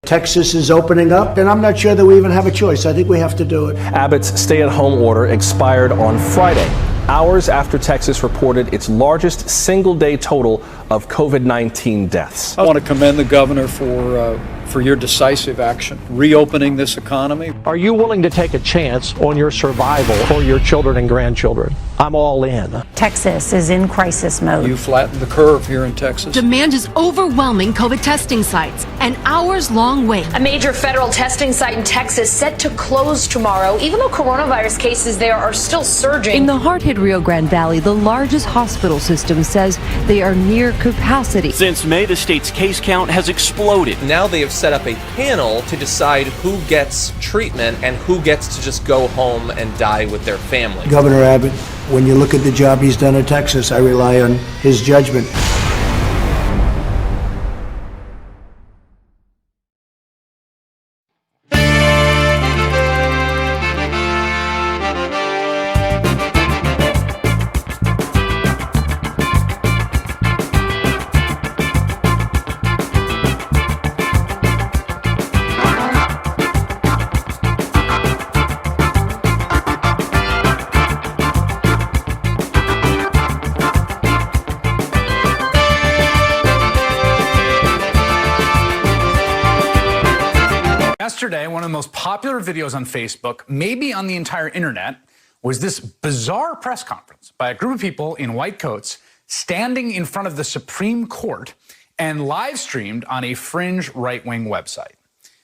Texas is opening up, and I'm not sure that we even have a choice. I think we have to do it. Abbott's stay-at-home order expired on Friday, hours after Texas reported its largest single-day total of COVID-19 deaths. I want to commend the governor for your decisive action, reopening this economy. Are you willing to take a chance on your survival for your children and grandchildren? I'm all in. Texas is in crisis mode. You flattened the curve here in Texas. Demand is overwhelming COVID testing sites. An hours-long wait. A major federal testing site in Texas set to close tomorrow, even though coronavirus cases there are still surging. In the hard-hit Rio Grande Valley, the largest hospital system says they are near capacity. Since May, the state's case count has exploded. Now they have set up a panel to decide who gets treatment and who gets to just go home and die with their family. Governor Abbott, when you look at the job he's done in Texas, I rely on his judgment. Yesterday, one of the most popular videos on Facebook, maybe on the entire internet, was this bizarre press conference by a group of people in white coats standing in front of the Supreme Court and live streamed on a fringe right-wing website.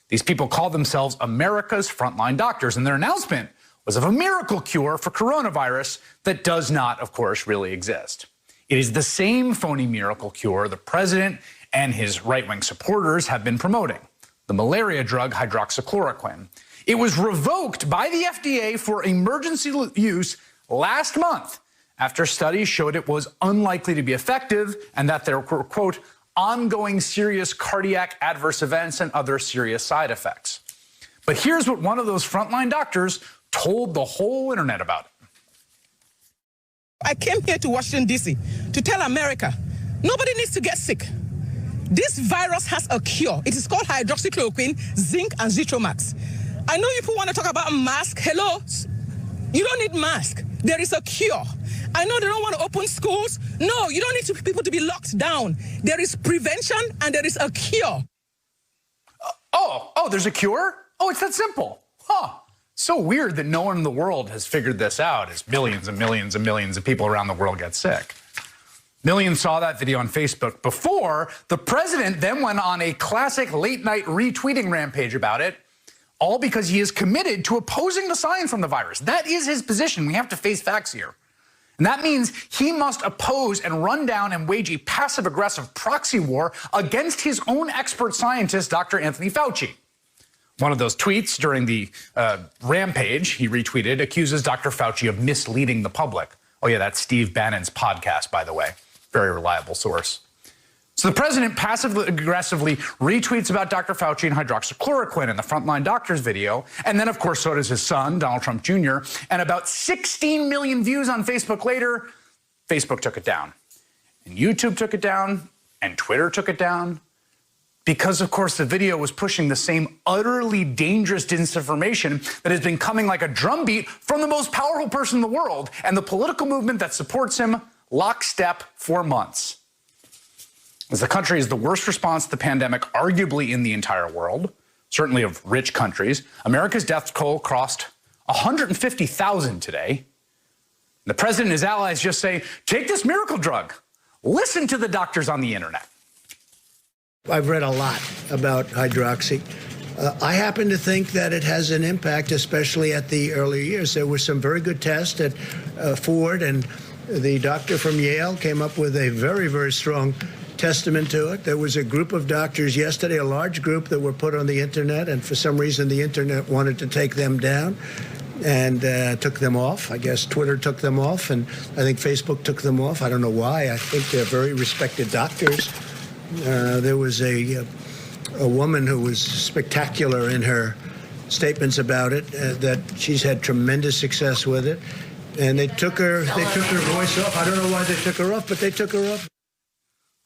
These people called themselves America's Frontline Doctors, and their announcement was of a miracle cure for coronavirus that does not, of course, really exist. It is the same phony miracle cure the president and his right-wing supporters have been promoting, the malaria drug hydroxychloroquine. It was revoked by the FDA for emergency use last month after studies showed it was unlikely to be effective and that there were, quote, ongoing serious cardiac adverse events and other serious side effects. But here's what one of those frontline doctors told the whole internet about it. I came here to Washington, D.C. to tell America, nobody needs to get sick. This virus has a cure. It is called hydroxychloroquine, zinc, and Zithromax. I know people want to talk about mask. Hello? You don't need mask. There is a cure. I know they don't want to open schools. No, you don't need people to be locked down. There is prevention and there is a cure. There's a cure? Oh, it's that simple. Huh. So weird that no one in the world has figured this out as millions and millions and millions of people around the world get sick. Millions saw that video on Facebook before the president then went on a classic late-night retweeting rampage about it, all because he is committed to opposing the science on the virus. That is his position. We have to face facts here. And that means he must oppose and run down and wage a passive-aggressive proxy war against his own expert scientist, Dr. Anthony Fauci. One of those tweets during the rampage he retweeted accuses Dr. Fauci of misleading the public. Oh yeah, that's Steve Bannon's podcast, by the way. Very reliable source. So the president passively-aggressively retweets about Dr. Fauci and hydroxychloroquine in the Frontline Doctors video, and then, of course, so does his son, Donald Trump Jr., and about 16 million views on Facebook later, Facebook took it down. And YouTube took it down, and Twitter took it down, because, of course, the video was pushing the same utterly dangerous disinformation that has been coming like a drumbeat from the most powerful person in the world and the political movement that supports him lockstep for months. As the country is the worst response to the pandemic, arguably in the entire world, certainly of rich countries, America's death toll crossed 150,000 today. The president and his allies just say, take this miracle drug. Listen to the doctors on the internet. I've read a lot about hydroxy. I happen to think that it has an impact, especially at the earlier years. There were some very good tests at Ford, and the doctor from Yale came up with a very, very strong testament to it. There was a group of doctors yesterday, a large group, that were put on the internet, and for some reason the internet wanted to take them down and took them off. I guess Twitter took them off, and I think Facebook took them off. I don't know why. I think they're very respected doctors. There was a woman who was spectacular in her statements about it, that she's had tremendous success with it. And they took her voice off. I don't know why they took her off, but they took her off.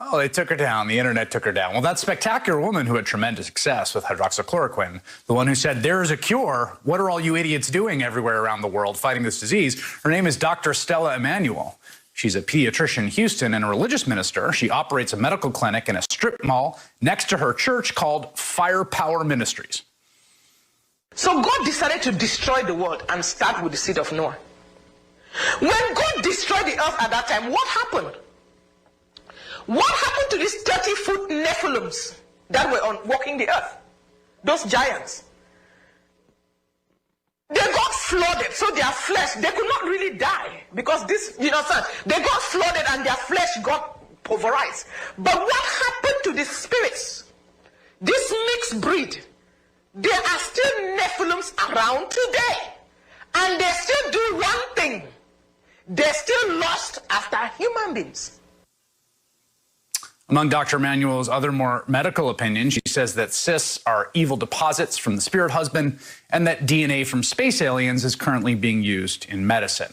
Oh, they took her down. The internet took her down. Well, that spectacular woman who had tremendous success with hydroxychloroquine, the one who said, there is a cure. What are all you idiots doing everywhere around the world fighting this disease? Her name is Dr. Stella Emanuel. She's a pediatrician in Houston and a religious minister. She operates a medical clinic in a strip mall next to her church called Firepower Ministries. So God decided to destroy the world and start with the seed of Noah. When God destroyed the earth at that time, what happened? What happened to these 30-foot Nephilims that were walking the earth? Those giants. They got flooded, so their flesh, they could not really die. Because this, they got flooded and their flesh got pulverized. But what happened to the spirits? This mixed breed, there are still Nephilims around today. And they still do one thing. They're still lost after human beings. Among Dr. Emanuel's other more medical opinions, she says that cysts are evil deposits from the spirit husband and that DNA from space aliens is currently being used in medicine.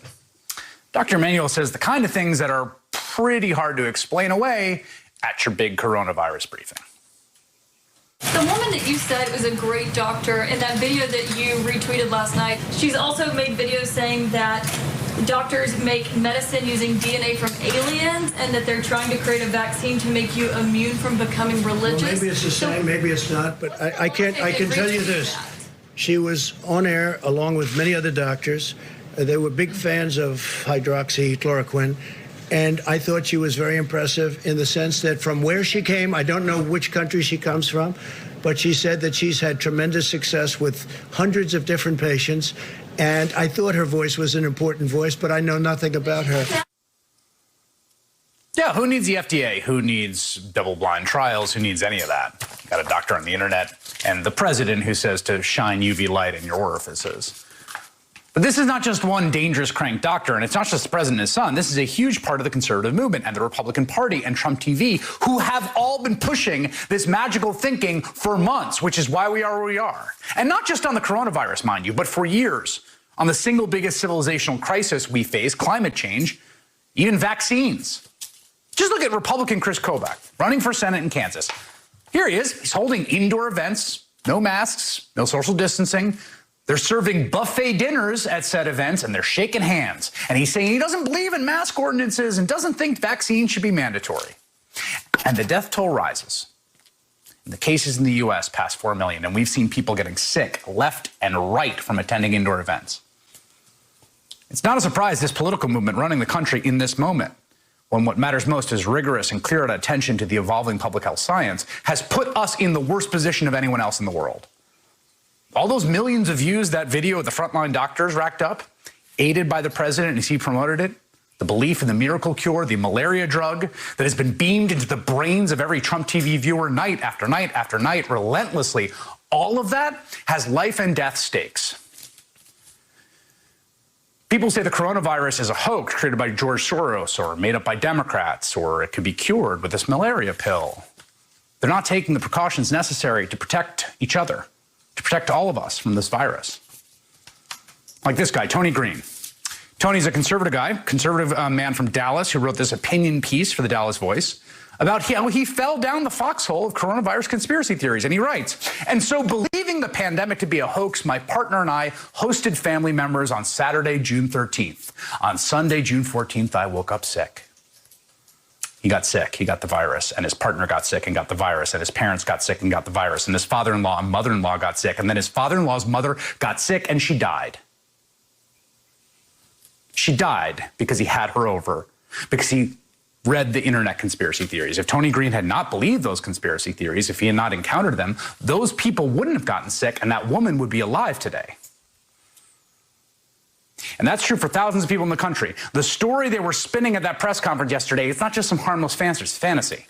Dr. Emanuel says the kind of things that are pretty hard to explain away at your big coronavirus briefing. The woman that you said was a great doctor in that video that you retweeted last night, she's also made videos saying that doctors make medicine using DNA from aliens and that they're trying to create a vaccine to make you immune from becoming religious. Well, maybe it's the same, maybe it's not, but I can tell you this. She was on air along with many other doctors. They were big fans of hydroxychloroquine. And I thought she was very impressive in the sense that from where she came, I don't know which country she comes from, but she said that she's had tremendous success with hundreds of different patients. And I thought her voice was an important voice, but I know nothing about her. Yeah, who needs the FDA? Who needs double-blind trials? Who needs any of that? You got a doctor on the internet and the president who says to shine UV light in your orifices. But this is not just one dangerous crank doctor, and it's not just the president and his son. This is a huge part of the conservative movement and the Republican Party and Trump TV, who have all been pushing this magical thinking for months, which is why we are where we are. And not just on the coronavirus, mind you, but for years on the single biggest civilizational crisis we face, climate change, even vaccines. Just look at Republican Chris Kobach running for Senate in Kansas. Here he is. He's holding indoor events, no masks, no social distancing. They're serving buffet dinners at said events, and they're shaking hands. And he's saying he doesn't believe in mask ordinances and doesn't think vaccines should be mandatory. And the death toll rises. And the cases in the U.S. pass 4 million, and we've seen people getting sick left and right from attending indoor events. It's not a surprise this political movement running the country in this moment, when what matters most is rigorous and clear attention to the evolving public health science, has put us in the worst position of anyone else in the world. All those millions of views that video of the frontline doctors racked up, aided by the president as he promoted it, the belief in the miracle cure, the malaria drug that has been beamed into the brains of every Trump TV viewer night after night after night, relentlessly, all of that has life and death stakes. People say the coronavirus is a hoax created by George Soros or made up by Democrats, or it could be cured with this malaria pill. They're not taking the precautions necessary to protect each other, to protect all of us from this virus. Like this guy, Tony Green. Tony's a conservative guy, conservative man from Dallas who wrote this opinion piece for the Dallas Voice about how he fell down the foxhole of coronavirus conspiracy theories. And he writes, and so believing the pandemic to be a hoax, my partner and I hosted family members on Saturday, June 13th. On Sunday, June 14th, I woke up sick. He got sick, he got the virus, and his partner got sick and got the virus, and his parents got sick and got the virus, and his father-in-law and mother-in-law got sick, and then his father-in-law's mother got sick and she died. She died because he had her over, because he read the internet conspiracy theories. If Tony Green had not believed those conspiracy theories, if he had not encountered them, those people wouldn't have gotten sick and that woman would be alive today. And that's true for thousands of people in the country. The story they were spinning at that press conference yesterday, it's not just some harmless fantasy.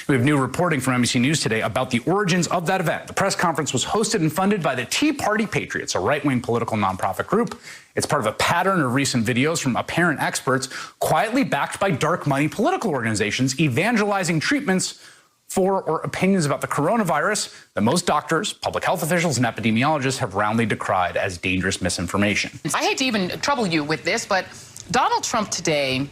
We have new reporting from NBC News today about the origins of that event. The press conference was hosted and funded by the Tea Party Patriots, a right-wing political nonprofit group. It's part of a pattern of recent videos from apparent experts quietly backed by dark money political organizations evangelizing treatments for or opinions about the coronavirus that most doctors, public health officials, and epidemiologists have roundly decried as dangerous misinformation. I hate to even trouble you with this, but Donald Trump today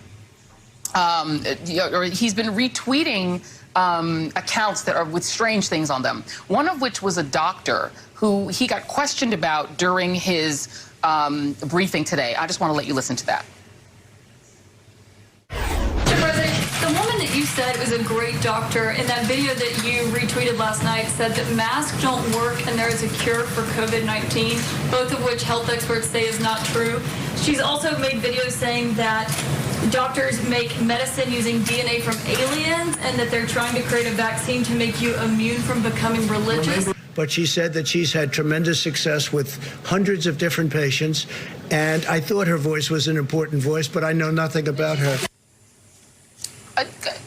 or he's been retweeting accounts that are with strange things on them. One of which was a doctor who he got questioned about during his briefing today. I just want to let you listen to that. The woman that you said was a great doctor in that video that you retweeted last night said that masks don't work and there is a cure for COVID-19, both of which health experts say is not true. She's also made videos saying that doctors make medicine using DNA from aliens and that they're trying to create a vaccine to make you immune from becoming religious. But she said that she's had tremendous success with hundreds of different patients, and I thought her voice was an important voice, but I know nothing about her.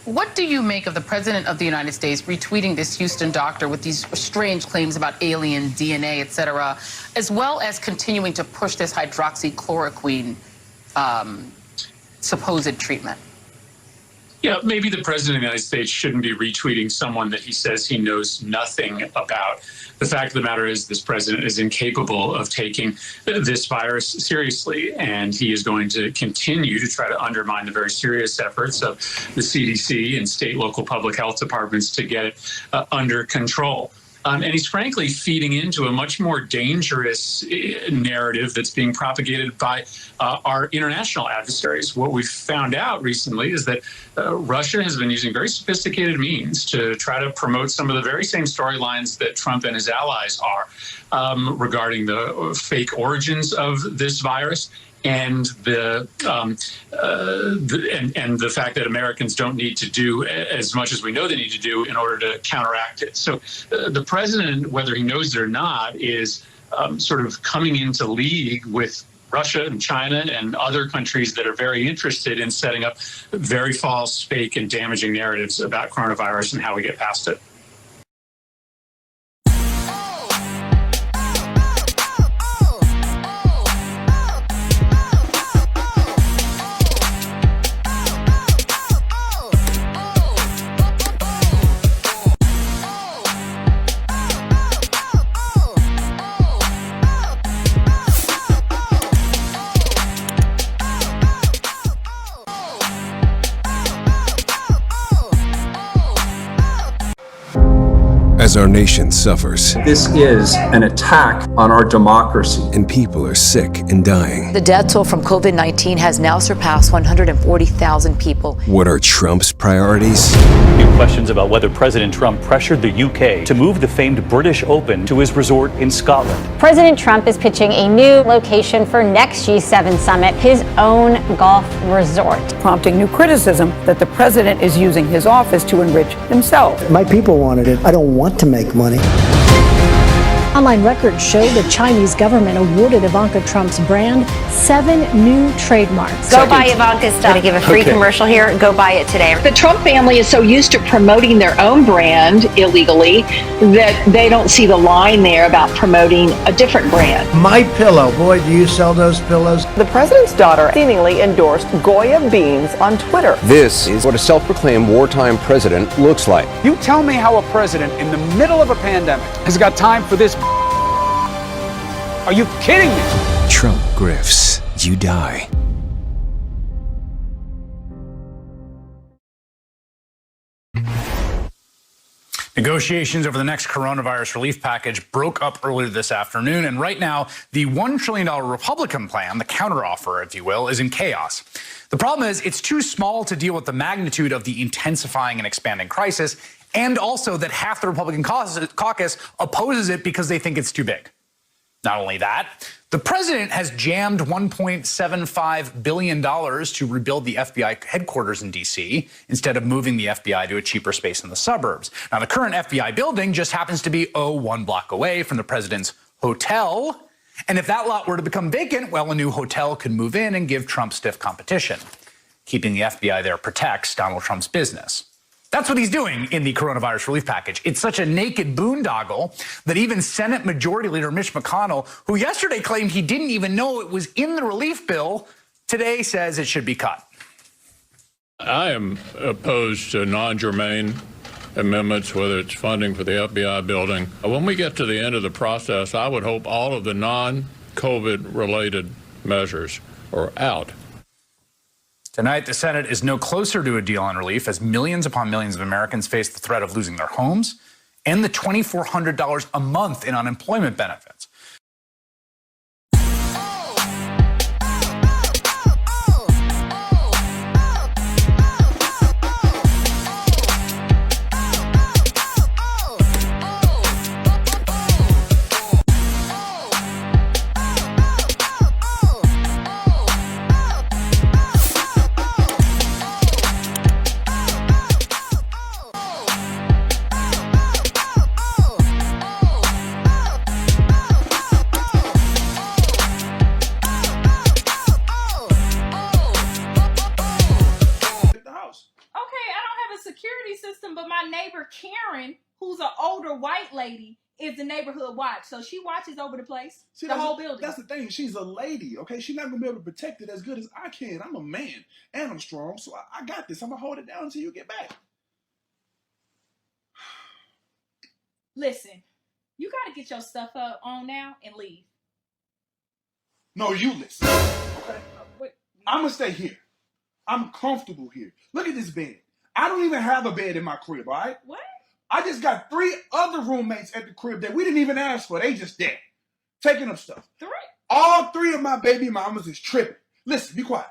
What do you make of the President of the United States retweeting this Houston doctor with these strange claims about alien DNA, et cetera, as well as continuing to push this hydroxychloroquine supposed treatment? Yeah, maybe the President of the United States shouldn't be retweeting someone that he says he knows nothing about. The fact of the matter is this president is incapable of taking this virus seriously, and he is going to continue to try to undermine the very serious efforts of the CDC and state, local public health departments to get it under control. And he's frankly feeding into a much more dangerous narrative that's being propagated by our international adversaries. What we've found out recently is that Russia has been using very sophisticated means to try to promote some of the very same storylines that Trump and his allies are regarding the fake origins of this virus. And the fact that Americans don't need to do as much as we know they need to do in order to counteract it. So the president, whether he knows it or not, is sort of coming into league with Russia and China and other countries that are very interested in setting up very false, fake, and damaging narratives about coronavirus and how we get past it. As our nation suffers. This is an attack on our democracy. And people are sick and dying. The death toll from COVID-19 has now surpassed 140,000 people. What are Trump's priorities? New questions about whether President Trump pressured the UK to move the famed British Open to his resort in Scotland. President Trump is pitching a new location for next G7 summit, his own golf resort. Prompting new criticism that the president is using his office to enrich himself. My people wanted it. I don't want to make money. Online records show the Chinese government awarded Ivanka Trump's brand 7 new trademarks. Go buy Ivanka's stuff. I'm going to give a free commercial here. Go buy it today. The Trump family is so used to promoting their own brand illegally that they don't see the line there about promoting a different brand. My Pillow. Boy, do you sell those pillows? The president's daughter seemingly endorsed Goya beans on Twitter. This is what a self-proclaimed wartime president looks like. You tell me how a president in the middle of a pandemic has got time for this. Are you kidding me? Trump grifts. You die. Negotiations over the next coronavirus relief package broke up earlier this afternoon, and right now, the $1 trillion Republican plan, the counteroffer, if you will, is in chaos. The problem is it's too small to deal with the magnitude of the intensifying and expanding crisis, and also that half the Republican caucus opposes it because they think it's too big. Not only that, the president has jammed $1.75 billion to rebuild the FBI headquarters in D.C. instead of moving the FBI to a cheaper space in the suburbs. Now, the current FBI building just happens to be, 1 block away from the president's hotel. And if that lot were to become vacant, well, a new hotel could move in and give Trump stiff competition. Keeping the FBI there protects Donald Trump's business. That's what he's doing in the coronavirus relief package. It's such a naked boondoggle that even Senate Majority Leader Mitch McConnell, who yesterday claimed he didn't even know it was in the relief bill, today says it should be cut. I am opposed to non-germane amendments, whether it's funding for the FBI building. When we get to the end of the process, I would hope all of the non-COVID related measures are out. Tonight, the Senate is no closer to a deal on relief as millions upon millions of Americans face the threat of losing their homes and the $2,400 a month in unemployment benefits. But my neighbor Karen, who's an older white lady, is the neighborhood watch. So she watches over the place, the whole building. That's the thing. She's a lady, okay? She's not going to be able to protect it as good as I can. I'm a man, and I'm strong, so I got this. I'm going to hold it down until you get back. Listen, you got to get your stuff on now and leave. No, you listen, okay? I'm going to stay here. I'm comfortable here. Look at this bed. I don't even have a bed in my crib, all right? What? I just got 3 other roommates at the crib that we didn't even ask for. They just there, taking up stuff. 3? All 3 of my baby mamas is tripping. Listen, be quiet.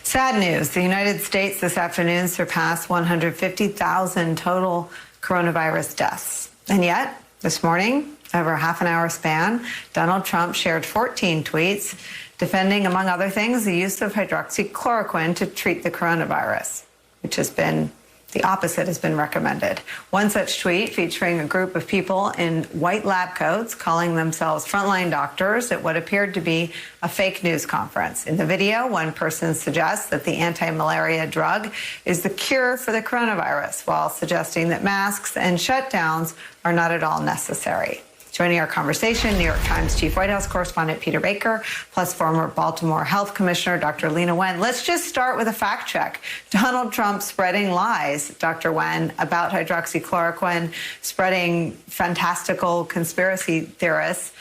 Sad news. The United States this afternoon surpassed 150,000 total coronavirus deaths. And yet, this morning, over a half-an-hour span, Donald Trump shared 14 tweets defending, among other things, the use of hydroxychloroquine to treat the coronavirus, which has been the opposite has been recommended. One such tweet featuring a group of people in white lab coats calling themselves frontline doctors at what appeared to be a fake news conference. In the video, one person suggests that the anti-malaria drug is the cure for the coronavirus, while suggesting that masks and shutdowns are not at all necessary. Joining our conversation, New York Times Chief White House correspondent Peter Baker, plus former Baltimore Health Commissioner Dr. Leana Wen. Let's just start with a fact check. Donald Trump spreading lies, Dr. Wen, about hydroxychloroquine, spreading fantastical conspiracy theorists,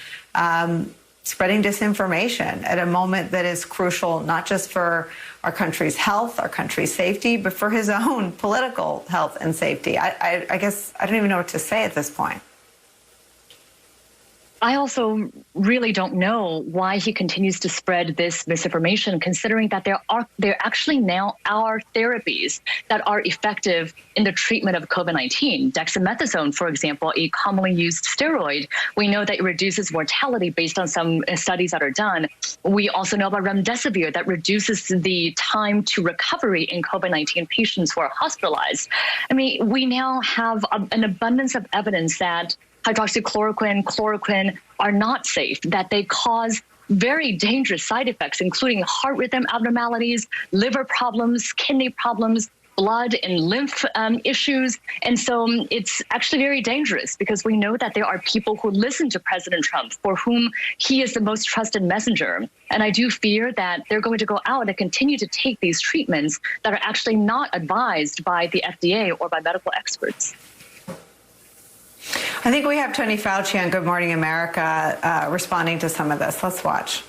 spreading disinformation at a moment that is crucial not just for our country's health, our country's safety, but for his own political health and safety. I guess I don't even know what to say at this point. I also really don't know why he continues to spread this misinformation, considering that there actually now are therapies that are effective in the treatment of COVID-19. Dexamethasone, for example, a commonly used steroid, we know that it reduces mortality based on some studies that are done. We also know about remdesivir that reduces the time to recovery in COVID-19 patients who are hospitalized. I mean, we now have an abundance of evidence that hydroxychloroquine, chloroquine are not safe, that they cause very dangerous side effects, including heart rhythm abnormalities, liver problems, kidney problems, blood and lymph issues. And so it's actually very dangerous because we know that there are people who listen to President Trump for whom he is the most trusted messenger. And I do fear that they're going to go out and continue to take these treatments that are actually not advised by the FDA or by medical experts. I think we have Tony Fauci on Good Morning America responding to some of this. Let's watch.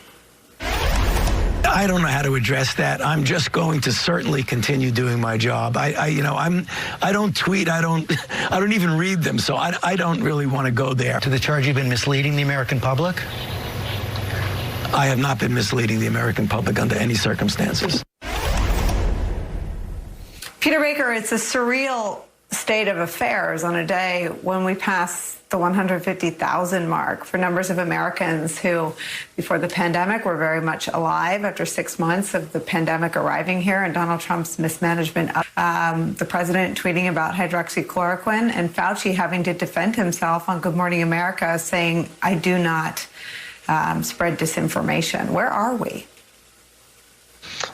I don't know how to address that. I'm just going to certainly continue doing my job. I don't tweet. I don't even read them. So I don't really want to go there. To the charge you've been misleading the American public? I have not been misleading the American public under any circumstances. Peter Baker, it's a surreal state of affairs on a day when we pass the 150,000 mark for numbers of Americans who, before the pandemic, were very much alive after 6 months of the pandemic arriving here and Donald Trump's mismanagement. The president tweeting about hydroxychloroquine and Fauci having to defend himself on Good Morning America saying, I do not spread disinformation. Where are we?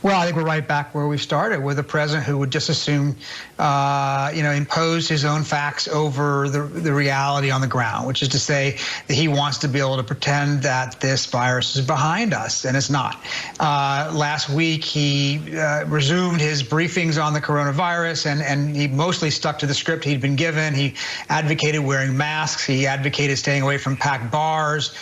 Well, I think we're right back where we started, with a president who would just assume, impose his own facts over the reality on the ground, which is to say that he wants to be able to pretend that this virus is behind us, and it's not. Last week, he resumed his briefings on the coronavirus, and he mostly stuck to the script he'd been given. He advocated wearing masks. He advocated staying away from packed bars.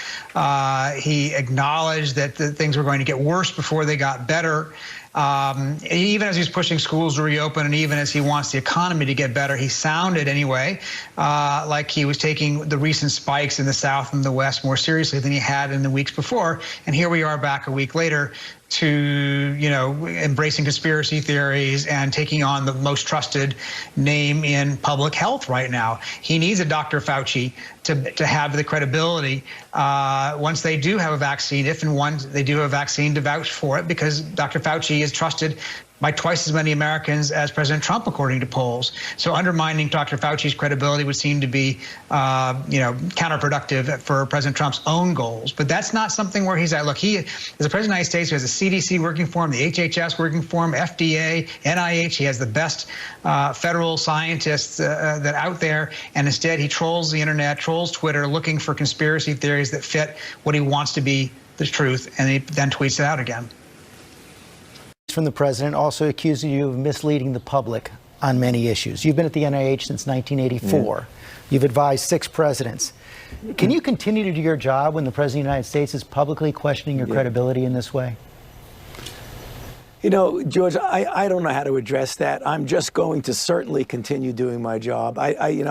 He acknowledged that things were going to get worse before they got better. Even as he's pushing schools to reopen and even as he wants the economy to get better, he sounded anyway like he was taking the recent spikes in the South and the West more seriously than he had in the weeks before. And here we are back a week later to, embracing conspiracy theories and taking on the most trusted name in public health right now. He needs a Dr. Fauci to have the credibility once they do have a vaccine, if and when they do have a vaccine, to vouch for it, because Dr. Fauci is trusted by twice as many Americans as President Trump, according to polls. So undermining Dr. Fauci's credibility would seem to be, counterproductive for President Trump's own goals. But that's not something where he's at. Look, he is the President of the United States who has the CDC working for him, the HHS working for him, FDA, NIH. He has the best federal scientists that out there. And instead, he trolls the internet, trolls Twitter, looking for conspiracy theories that fit what he wants to be the truth, and he then tweets it out again. From the president also accusing you of misleading the public on many issues. You've been at the NIH since 1984. Yeah. You've advised 6 presidents. Can you continue to do your job when the president of the United States is publicly questioning your credibility in this way? George, I don't know how to address that. I'm just going to certainly continue doing my job. I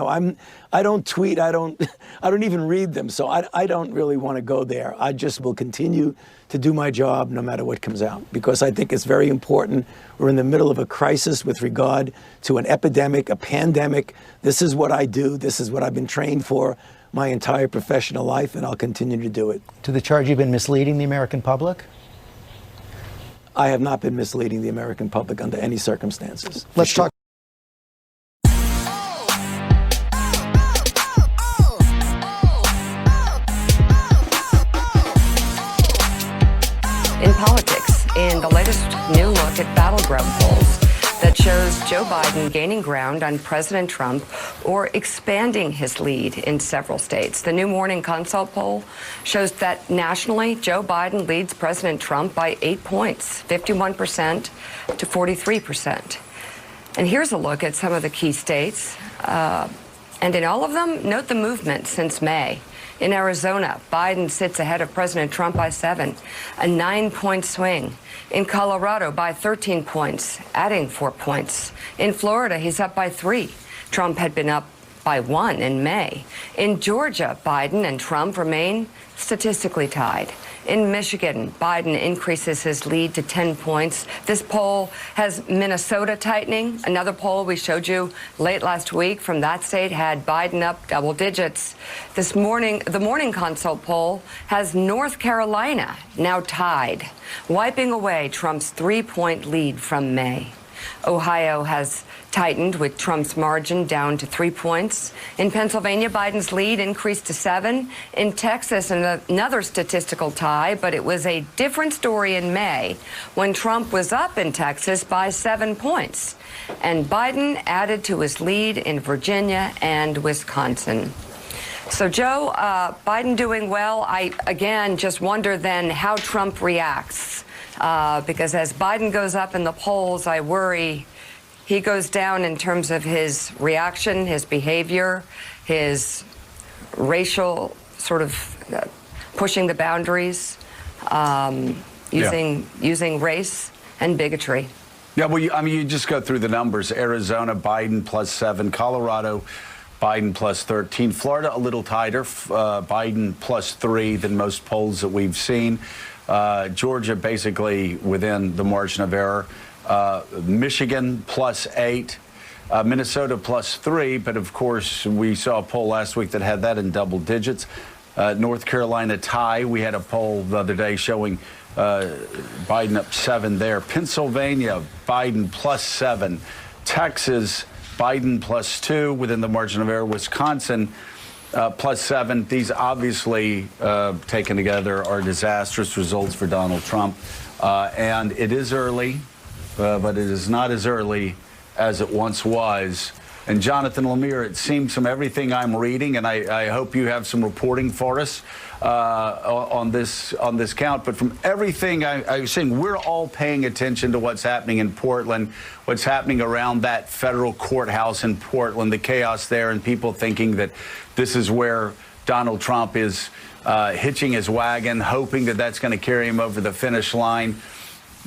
don't tweet. I don't even read them. So I don't really want to go there. I just will continue to do my job no matter what comes out, because I think it's very important. We're in the middle of a crisis with regard to an epidemic, a pandemic. This is what I do. This is what I've been trained for my entire professional life, and I'll continue to do it. To the charge you've been misleading the American public? I have not been misleading the American public under any circumstances. Let's talk. In politics, in the latest new look at battleground polls that shows Joe Biden gaining ground on President Trump or expanding his lead in several states. The new Morning Consult poll shows that nationally, Joe Biden leads President Trump by 8 points, 51% to 43%. And here's a look at some of the key states. And in all of them, note the movement since May. In Arizona, Biden sits ahead of President Trump by 7, a 9-point swing. In Colorado, by 13 points, adding 4 points. In Florida, he's up by 3. Trump had been up by 1 in May. In Georgia, Biden and Trump remain statistically tied. In Michigan, Biden increases his lead to 10 points. This poll has Minnesota tightening. Another poll we showed you late last week from that state had Biden up double digits. This morning, the Morning Consult poll has North Carolina now tied, wiping away Trump's 3-point lead from May. Ohio has tightened with Trump's margin down to 3 points. In Pennsylvania, Biden's lead increased to 7. In Texas, another statistical tie, but it was a different story in May when Trump was up in Texas by 7 points. And Biden added to his lead in Virginia and Wisconsin. So, Joe, Biden doing well. I, again, just wonder then how Trump reacts. Because as Biden goes up in the polls, I worry he goes down in terms of his reaction, his behavior, his racial sort of pushing the boundaries, using race and bigotry. Yeah, well, you just go through the numbers. Arizona, Biden plus 7. Colorado, Biden plus 13. Florida, a little tighter. Biden plus 3 than most polls that we've seen. Georgia basically within the margin of error. Michigan plus 8. Minnesota plus 3. But of course, we saw a poll last week that had that in double digits. North Carolina tie. We had a poll the other day showing Biden up 7 there. Pennsylvania, Biden plus 7. Texas, Biden plus 2 within the margin of error. Wisconsin, plus 7. These obviously, taken together, are disastrous results for Donald Trump. And it is early, but it is not as early as it once was. And Jonathan Lemire, it seems from everything I'm reading, and I hope you have some reporting for us on this count, but from everything I've seen, we're all paying attention to what's happening in Portland, what's happening around that federal courthouse in Portland, the chaos there, and people thinking that this is where Donald Trump is hitching his wagon, hoping that that's going to carry him over the finish line.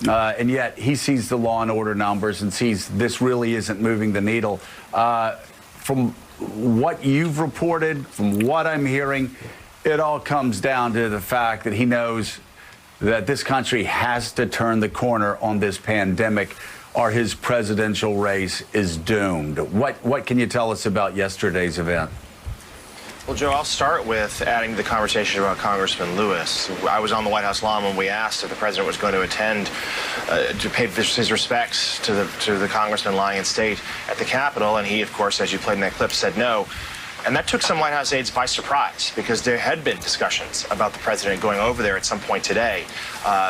And yet he sees the law and order numbers and sees this really isn't moving the needle. From what you've reported, from what I'm hearing, it all comes down to the fact that he knows that this country has to turn the corner on this pandemic, or his presidential race is doomed. What can you tell us about yesterday's event? Well, Joe, I'll start with adding to the conversation about Congressman Lewis. I was on the White House lawn when we asked if the president was going to attend to pay his respects to the congressman lying in state at the Capitol, and he, of course, as you played in that clip, said no. And that took some White House aides by surprise, because there had been discussions about the president going over there at some point today.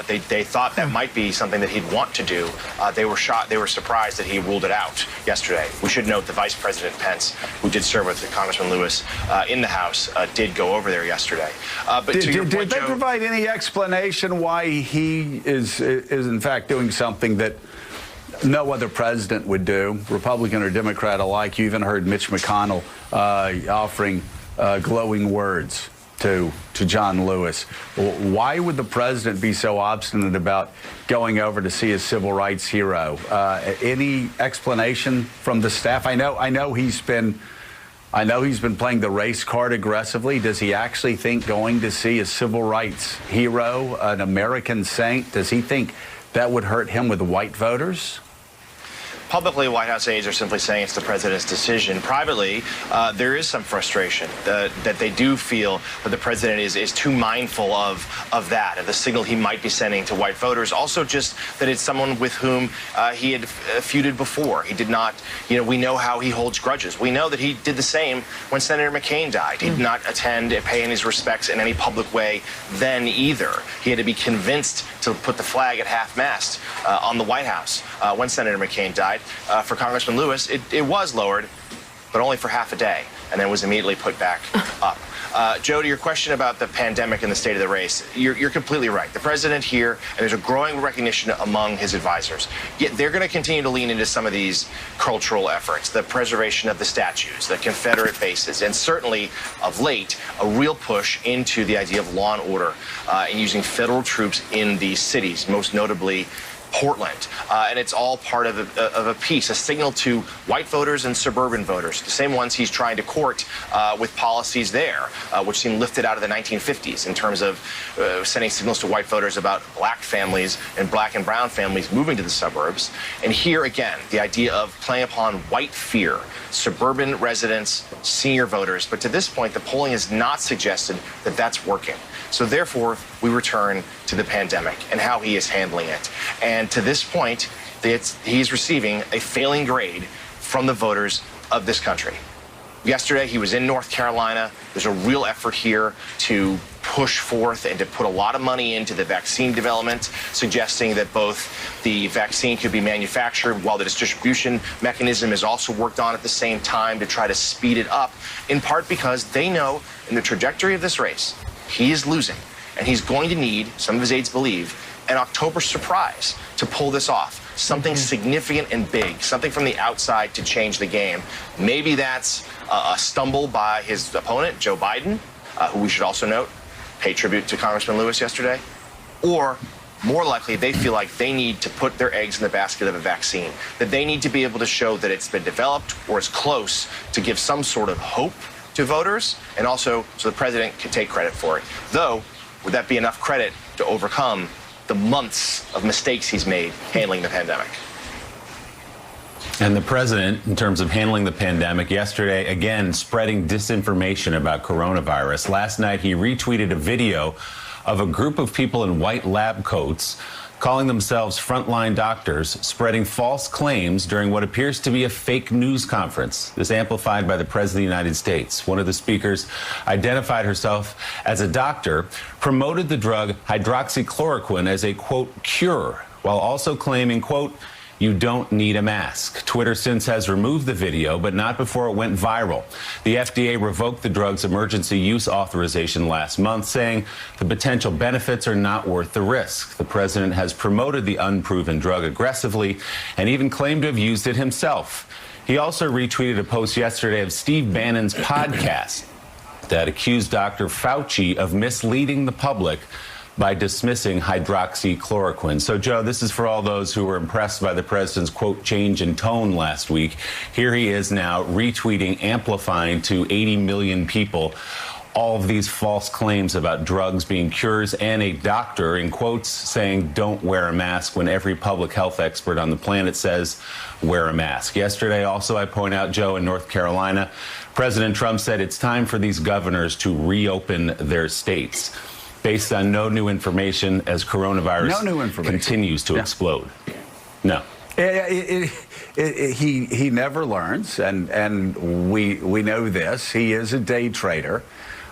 They thought that might be something that he'd want to do. They were surprised that he ruled it out yesterday. We should note the Vice President Pence, who did serve with Congressman Lewis in the House, did go over there yesterday. But did they provide any explanation why he is in fact doing something that no other president would do, Republican or Democrat alike? You even heard Mitch McConnell offering glowing words to John Lewis. Why would the president be so obstinate about going over to see a civil rights hero? Any explanation from the staff? I know he's been playing the race card aggressively. Does he actually think going to see a civil rights hero, an American saint, does he think that would hurt him with white voters? Publicly, White House aides are simply saying it's the president's decision. Privately, there is some frustration that they do feel that the president is too mindful of the signal he might be sending to white voters. Also, just that it's someone with whom he had feuded before. He did not, we know how he holds grudges. We know that he did the same when Senator McCain died. He did not attend and pay his respects in any public way then either. He had to be convinced to put the flag at half-mast on the White House when Senator McCain died. For Congressman Lewis, it was lowered, but only for half a day, and then was immediately put back up. Joe, to your question about the pandemic and the state of the race, you're completely right. The president here, and there's a growing recognition among his advisors, yet they're going to continue to lean into some of these cultural efforts, the preservation of the statues, the Confederate bases, and certainly, of late, a real push into the idea of law and order and using federal troops in these cities, most notably Portland, and it's all part of a piece, a signal to white voters and suburban voters, the same ones he's trying to court with policies there, which seem lifted out of the 1950s in terms of sending signals to white voters about black families and black and brown families moving to the suburbs. And here again, the idea of playing upon white fear, suburban residents, senior voters. But to this point, the polling has not suggested that that's working. So therefore, we return to the pandemic and how he is handling it. And to this point, he's receiving a failing grade from the voters of this country. Yesterday, he was in North Carolina. There's a real effort here to push forth and to put a lot of money into the vaccine development, suggesting that both the vaccine could be manufactured while the distribution mechanism is also worked on at the same time to try to speed it up, in part because they know in the trajectory of this race, he is losing, and he's going to need, some of his aides believe, an October surprise to pull this off. Something significant and big, something from the outside to change the game. Maybe that's a stumble by his opponent, Joe Biden, who we should also note paid tribute to Congressman Lewis yesterday. Or more likely, they feel like they need to put their eggs in the basket of a vaccine, that they need to be able to show that it's been developed or is close to give some sort of hope to voters, and also so the president can take credit for it. Though, would that be enough credit to overcome the months of mistakes he's made handling the pandemic? And the president, in terms of handling the pandemic, yesterday, again, spreading disinformation about coronavirus. Last night, he retweeted a video of a group of people in white lab coats calling themselves frontline doctors, spreading false claims during what appears to be a fake news conference. This amplified by the President of the United States. One of the speakers identified herself as a doctor, promoted the drug hydroxychloroquine as a, quote, cure, while also claiming, quote, you don't need a mask. Twitter since has removed the video, but not before it went viral. The FDA revoked the drug's emergency use authorization last month, saying the potential benefits are not worth the risk. The president has promoted the unproven drug aggressively and even claimed to have used it himself. He also retweeted a post yesterday of Steve Bannon's podcast that accused Dr. Fauci of misleading the public by dismissing hydroxychloroquine. So, Joe, this is for all those who were impressed by the president's, quote, change in tone last week. Here he is now retweeting, amplifying to 80 million people all of these false claims about drugs being cures, and a doctor, in quotes, saying don't wear a mask when every public health expert on the planet says wear a mask. Yesterday, also, I point out, Joe, in North Carolina, President Trump said it's time for these governors to reopen their states based on no new information as coronavirus continues to explode. No. He never learns, and we know this. He is a day trader.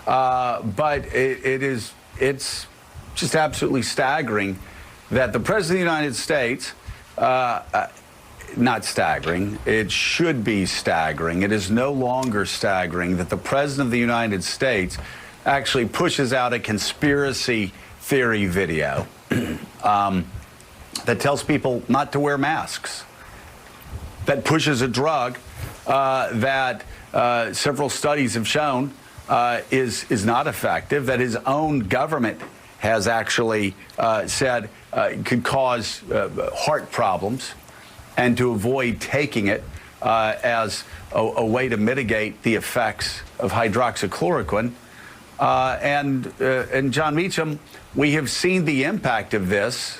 But it's just absolutely staggering that the President of the United States, not staggering, it should be staggering. It is no longer staggering that the President of the United States actually pushes out a conspiracy theory video that tells people not to wear masks, that pushes a drug that several studies have shown is not effective, that his own government has actually said could cause heart problems, and to avoid taking it as a way to mitigate the effects of hydroxychloroquine. And John Meacham, we have seen the impact of this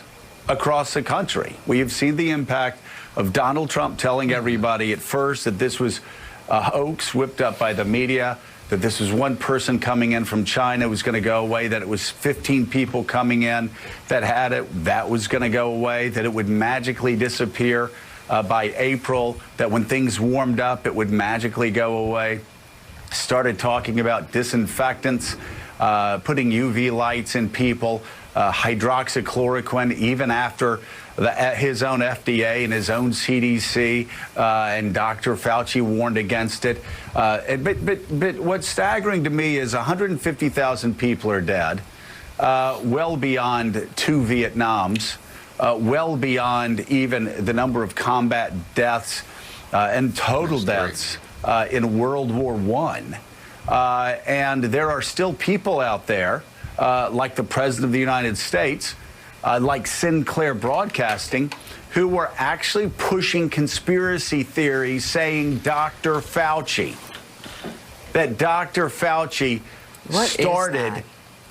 across the country. We have seen the impact of Donald Trump telling everybody at first that this was a hoax whipped up by the media, that this was one person coming in from China was going to go away, that it was 15 people coming in that had it, that was going to go away, that it would magically disappear by April, that when things warmed up, it would magically go away. Started talking about disinfectants, putting UV lights in people, hydroxychloroquine, even after his own FDA and his own CDC and Dr. Fauci warned against it. But what's staggering to me is 150,000 people are dead, well beyond 2 Vietnams, well beyond even the number of combat deaths and total deaths in World War I. And there are still people out there, like the President of the United States, like Sinclair Broadcasting, who were actually pushing conspiracy theories, saying Dr. Fauci, that Dr. Fauci started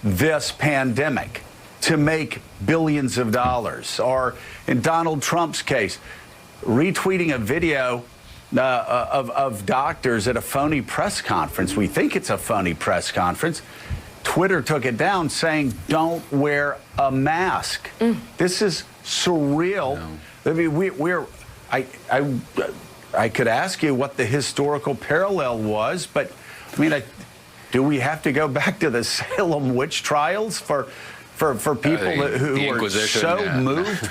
this pandemic to make billions of dollars. Or in Donald Trump's case, retweeting a video of doctors at a phony press conference. We think it's a phony press conference. Twitter took it down, saying, don't wear a mask. This is surreal. No. I mean, I could ask you what the historical parallel was, but I mean, do we have to go back to the Salem witch trials for people who are so moved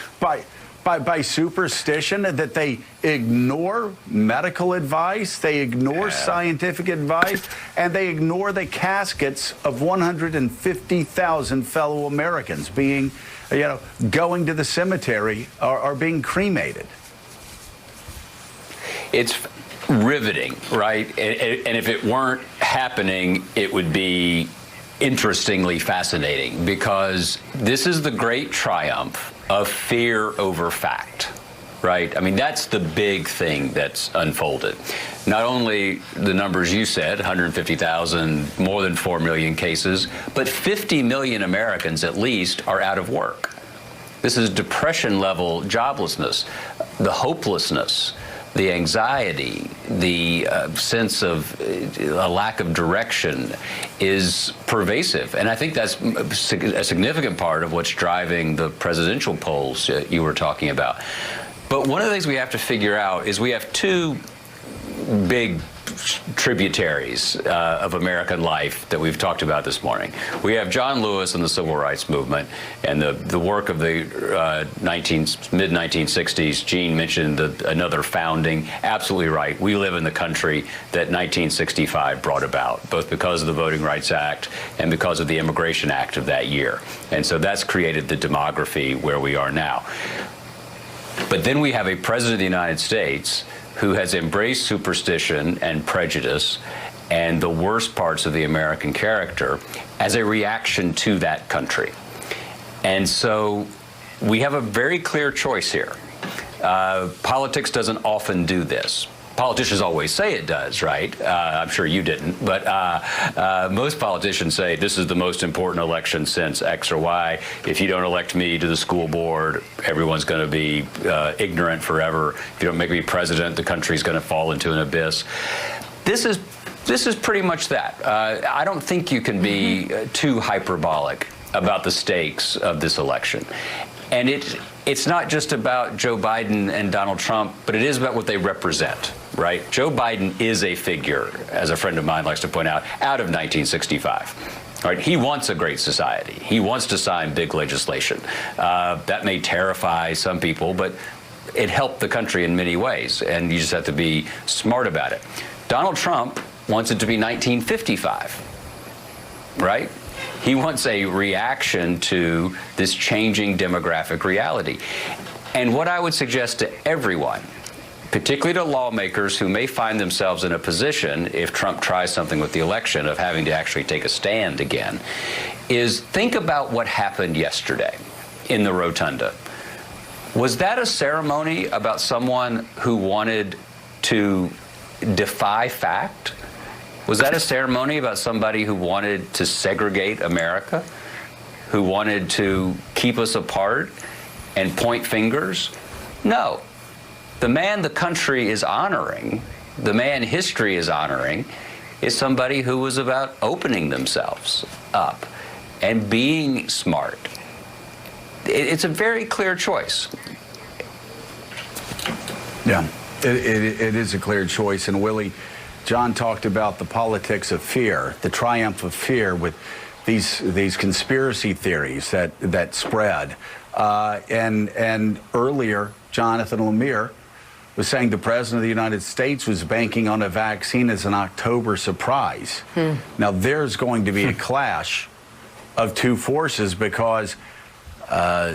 by superstition that they ignore medical advice, they ignore scientific advice, and they ignore the caskets of 150,000 fellow Americans being, going to the cemetery or being cremated? It's riveting, right? And if it weren't happening, it would be interestingly fascinating, because this is the great triumph of fear over fact, right? I mean, that's the big thing that's unfolded. Not only the numbers you said, 150,000, more than 4 million cases, but 50 million Americans at least are out of work. This is depression-level joblessness, the hopelessness, the anxiety, the sense of a lack of direction is pervasive. And I think that's a significant part of what's driving the presidential polls you were talking about. But one of the things we have to figure out is we have two big tributaries of American life that we've talked about this morning. We have John Lewis and the Civil Rights Movement and the work of the mid-1960s. Gene mentioned another founding. Absolutely right. We live in the country that 1965 brought about, both because of the Voting Rights Act and because of the Immigration Act of that year. And so that's created the demography where we are now. But then we have a president of the United States who has embraced superstition and prejudice and the worst parts of the American character as a reaction to that country. And so we have a very clear choice here. Politics doesn't often do this. Politicians always say it does, right? I'm sure you didn't, but most politicians say this is the most important election since X or Y. If you don't elect me to the school board, everyone's going to be ignorant forever. If you don't make me president, the country's going to fall into an abyss. This is pretty much that. I don't think you can be too hyperbolic about the stakes of this election. And it's not just about Joe Biden and Donald Trump, but it is about what they represent, right? Joe Biden is a figure, as a friend of mine likes to point out of 1965. Right? He wants a great society. He wants to sign big legislation. That may terrify some people, but it helped the country in many ways, and you just have to be smart about it. Donald Trump wants it to be 1955, right? He wants a reaction to this changing demographic reality. And what I would suggest to everyone, particularly to lawmakers who may find themselves in a position, if Trump tries something with the election, of having to actually take a stand again, is think about what happened yesterday in the rotunda. Was that a ceremony about someone who wanted to defy fact? Was that a ceremony about somebody who wanted to segregate America, who wanted to keep us apart and point fingers? No. The man the country is honoring, the man history is honoring, is somebody who was about opening themselves up and being smart. It's a very clear choice. Yeah, it is a clear choice. And Willie, John talked about the politics of fear, the triumph of fear with these conspiracy theories that spread. And earlier, Jonathan Lemire was saying the President of the United States was banking on a vaccine as an October surprise. Now, there's going to be a clash of two forces because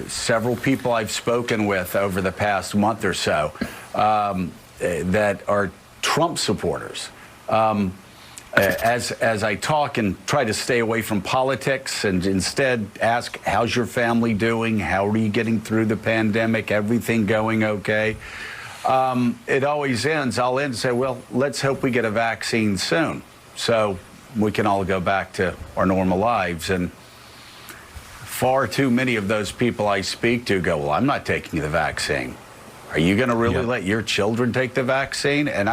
several people I've spoken with over the past month or so that are Trump supporters. As I talk and try to stay away from politics and instead ask, how's your family doing? How are you getting through the pandemic? Everything going okay? It always ends, I'll end and say, well, let's hope we get a vaccine soon so we can all go back to our normal lives. And far too many of those people I speak to go, well, I'm not taking the vaccine. Are you going to really let your children take the vaccine? And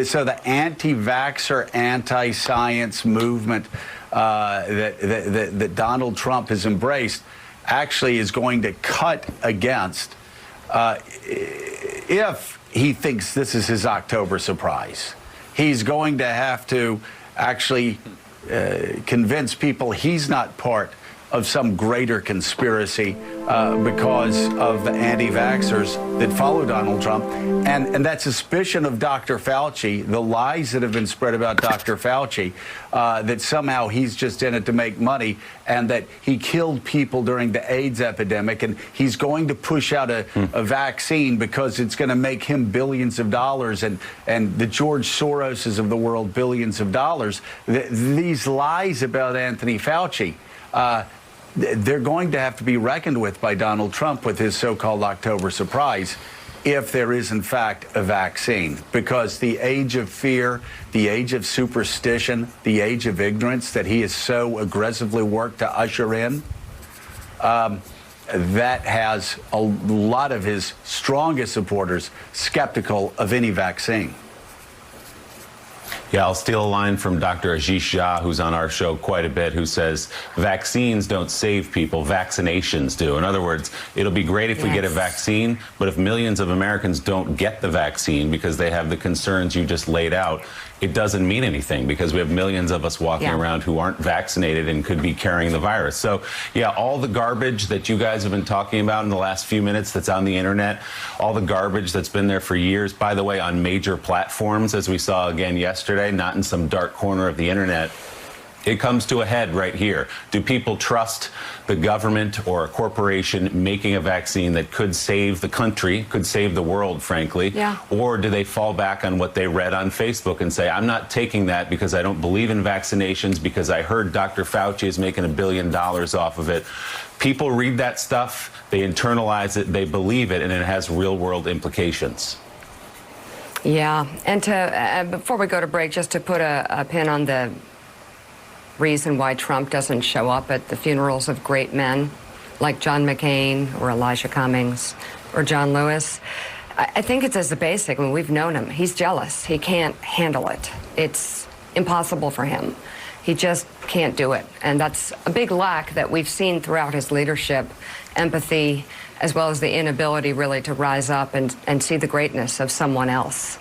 so the anti-vaxxer, anti-science movement that Donald Trump has embraced actually is going to cut against if he thinks this is his October surprise. He's going to have to actually convince people he's not part of some greater conspiracy because of the anti-vaxxers that follow Donald Trump. And that suspicion of Dr. Fauci, the lies that have been spread about Dr. Fauci, that somehow he's just in it to make money and that he killed people during the AIDS epidemic and he's going to push out a vaccine because it's going to make him billions of dollars and the George Soroses of the world billions of dollars. These lies about Anthony Fauci, they're going to have to be reckoned with by Donald Trump with his so-called October surprise if there is, in fact, a vaccine. Because the age of fear, the age of superstition, the age of ignorance that he has so aggressively worked to usher in, that has a lot of his strongest supporters skeptical of any vaccine. Yeah, I'll steal a line from Dr. Ashish Jha, who's on our show quite a bit, who says vaccines don't save people, vaccinations do. In other words, it'll be great if we get a vaccine, but if millions of Americans don't get the vaccine because they have the concerns you just laid out, it doesn't mean anything because we have millions of us walking around who aren't vaccinated and could be carrying the virus. So, yeah, all the garbage that you guys have been talking about in the last few minutes that's on the internet, all the garbage that's been there for years, by the way, on major platforms, as we saw again yesterday, not in some dark corner of the internet, It comes to a head right here. Do people trust the government or a corporation making a vaccine that could save the country, could save the world, frankly? Yeah. Or do they fall back on what they read on Facebook and say, I'm not taking that because I don't believe in vaccinations, because I heard Dr. Fauci is making $1 billion off of it. People read that stuff, they internalize it, they believe it, and it has real-world implications. Yeah, and to before we go to break, just to put a pin on the reason why Trump doesn't show up at the funerals of great men like John McCain or Elijah Cummings or John Lewis. I think it's as the basic. I mean, we've known him. He's jealous. He can't handle it. It's impossible for him. He just can't do it. And that's a big lack that we've seen throughout his leadership, empathy, as well as the inability really to rise up and see the greatness of someone else.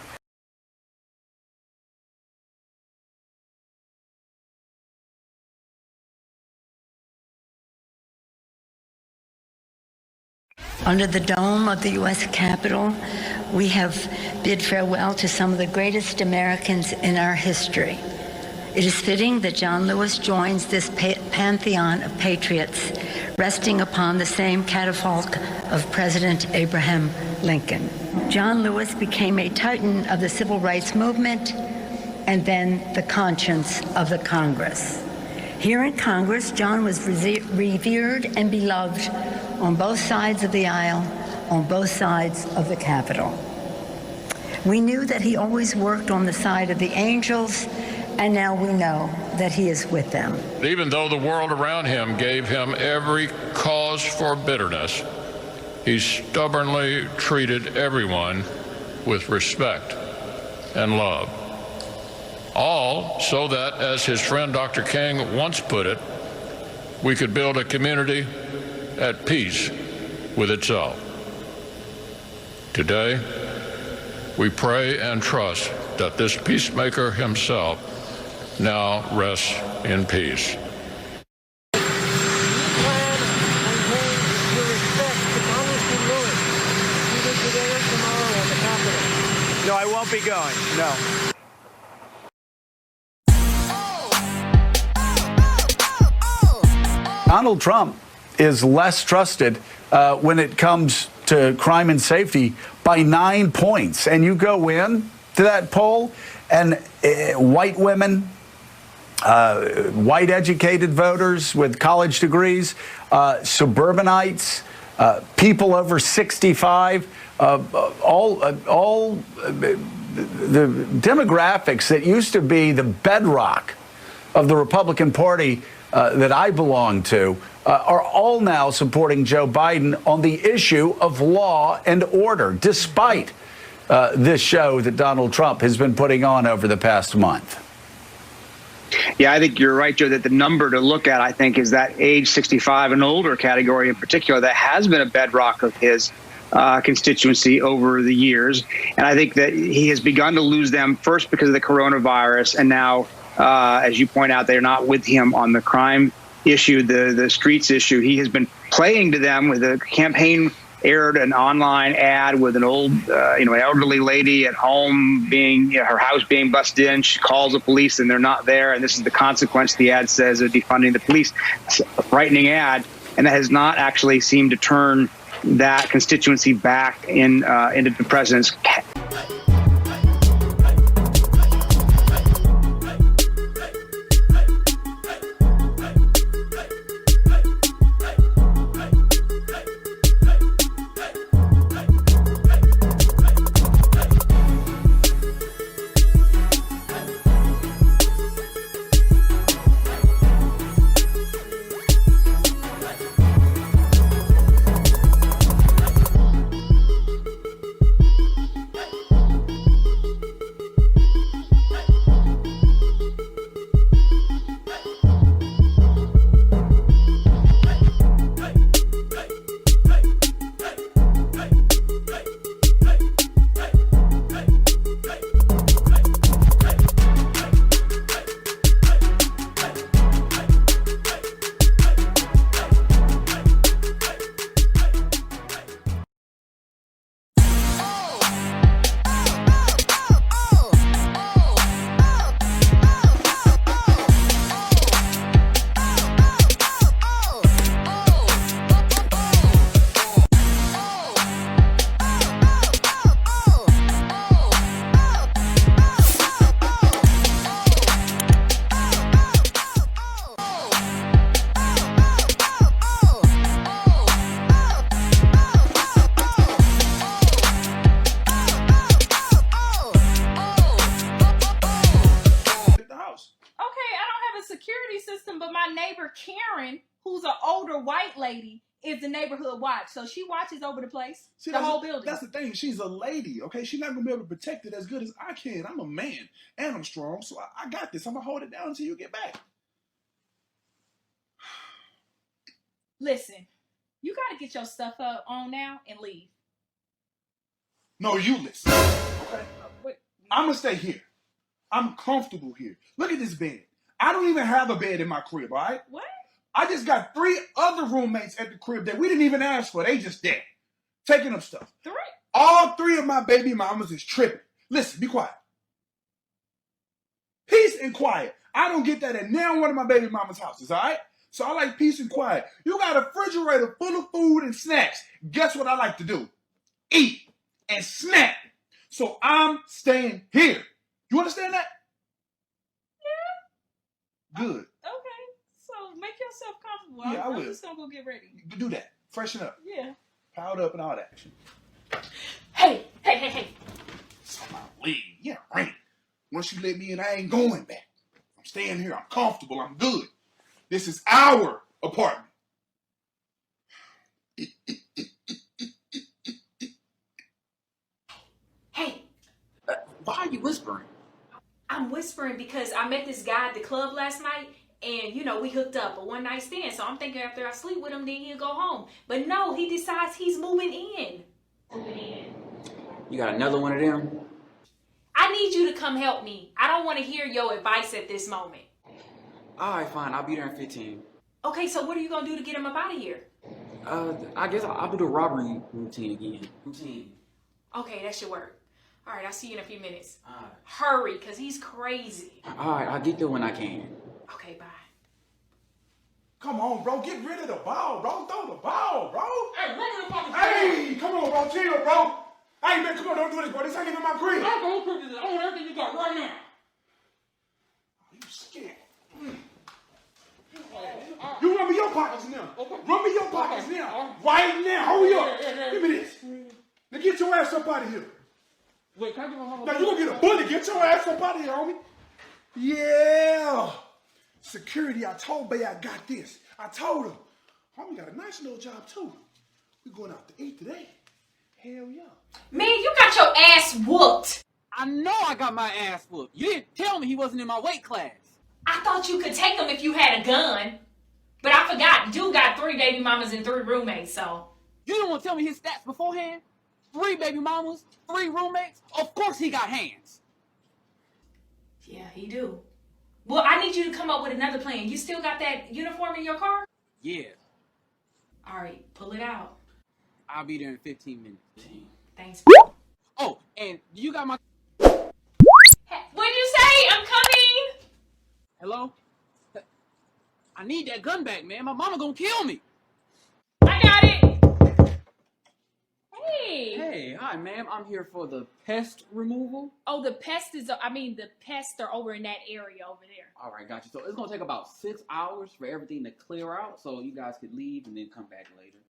Under the dome of the U.S. Capitol, we have bid farewell to some of the greatest Americans in our history. It is fitting that John Lewis joins this pantheon of patriots, resting upon the same catafalque of President Abraham Lincoln. John Lewis became a titan of the civil rights movement and then the conscience of the Congress. Here in Congress, John was revered and beloved on both sides of the aisle, on both sides of the Capitol. We knew that he always worked on the side of the angels, and now we know that he is with them. Even though the world around him gave him every cause for bitterness, he stubbornly treated everyone with respect and love. All so that, as his friend Dr. King once put it, we could build a community at peace with itself. Today, we pray and trust that this peacemaker himself now rests in peace. No, I won't be going. No. Donald Trump is less trusted when it comes to crime and safety by 9 points. And you go in to that poll, and white women, white educated voters with college degrees, suburbanites, people over 65, all the demographics that used to be the bedrock of the Republican Party that I belong to are all now supporting Joe Biden on the issue of law and order, despite this show that Donald Trump has been putting on over the past month. Yeah, I think you're right, Joe, that the number to look at, I think, is that age 65 and older category in particular that has been a bedrock of his constituency over the years. And I think that he has begun to lose them first because of the coronavirus. And now, as you point out, they're not with him on the crime issue, the streets issue. He has been playing to them with a campaign aired an online ad with an old, elderly lady at home being, her house being busted in. She calls the police and they're not there. And this is the consequence, the ad says, of defunding the police. It's a frightening ad. And that has not actually seemed to turn that constituency back into the president's. have a security system, but my neighbor Karen, who's an older white lady, is the neighborhood watch. So she watches over the place, the whole building. That's the thing. She's a lady, okay? She's not going to be able to protect it as good as I can. I'm a man, and I'm strong, so I got this. I'm going to hold it down until you get back. Listen, you got to get your stuff on now and leave. No, you listen, okay? I'm going to stay here. I'm comfortable here. Look at this bed. I don't even have a bed in my crib, all right? What? I just got 3 other roommates at the crib that we didn't even ask for. They just there, taking up stuff. 3? All 3 of my baby mamas is tripping. Listen, be quiet. Peace and quiet. I don't get that at now one of my baby mama's houses, all right? So I like peace and quiet. You got a refrigerator full of food and snacks. Guess what I like to do? Eat and snack. So I'm staying here. You understand that? Yeah. Good. Okay. So make yourself comfortable. Yeah, I will. I'm just gonna go get ready. Do that. Freshen up. Yeah. Powder up and all that. Hey. So I'm leave. Yeah, right. Once you let me in, I ain't going back. I'm staying here. I'm comfortable. I'm good. This is our apartment. Hey. Why are you whispering? I'm whispering because I met this guy at the club last night, and we hooked up a one-night stand. So I'm thinking after I sleep with him, then he'll go home. But no, he decides he's moving in. You got another one of them? I need you to come help me. I don't want to hear your advice at this moment. All right, fine. I'll be there in 15. Okay, so what are you gonna do to get him up out of here? I guess I'll do the robbery routine again. Okay, that should work. All right, I'll see you in a few minutes. Hurry, because he's crazy. All right, I'll get there when I can. Okay, bye. Come on, bro. Get rid of the ball, bro. Throw the ball, bro. Hey, run in the pocket. Hey, come on, bro. Chill, bro. Hey, man, come on. Don't do this, bro. This ain't even my crib. I'm going to put this on everything you got right now. You scared. You run me your pockets now. Okay. Run me your pockets now. Right now. Hurry up. Give me this. Now get your ass up out of here. Wait, can I get my mama? Now you gonna get a bullet. Get your ass up out of here, homie. Yeah. Security, I told Bay I got this. I told him. Homie got a nice little job too. We going out to eat today. Hell yeah. Man, you got your ass whooped. I know I got my ass whooped. You didn't tell me he wasn't in my weight class. I thought you could take him if you had a gun. But I forgot, dude got 3 baby mamas and 3 roommates, so. You didn't want to tell me his stats beforehand? 3 baby mamas, 3 roommates? Of course he got hands. Yeah, he do. Well, I need you to come up with another plan. You still got that uniform in your car? Yeah. All right, pull it out. I'll be there in 15 minutes. Thanks. Oh, and you got my... What'd you say? I'm coming. Hello? I need that gun back, man. My mama gonna kill me. I got it. Hey. Hey, hi, ma'am. I'm here for the pest removal. Oh, the pests are over in that area over there. All right, got you. So it's gonna take about 6 hours for everything to clear out, so you guys could leave and then come back later.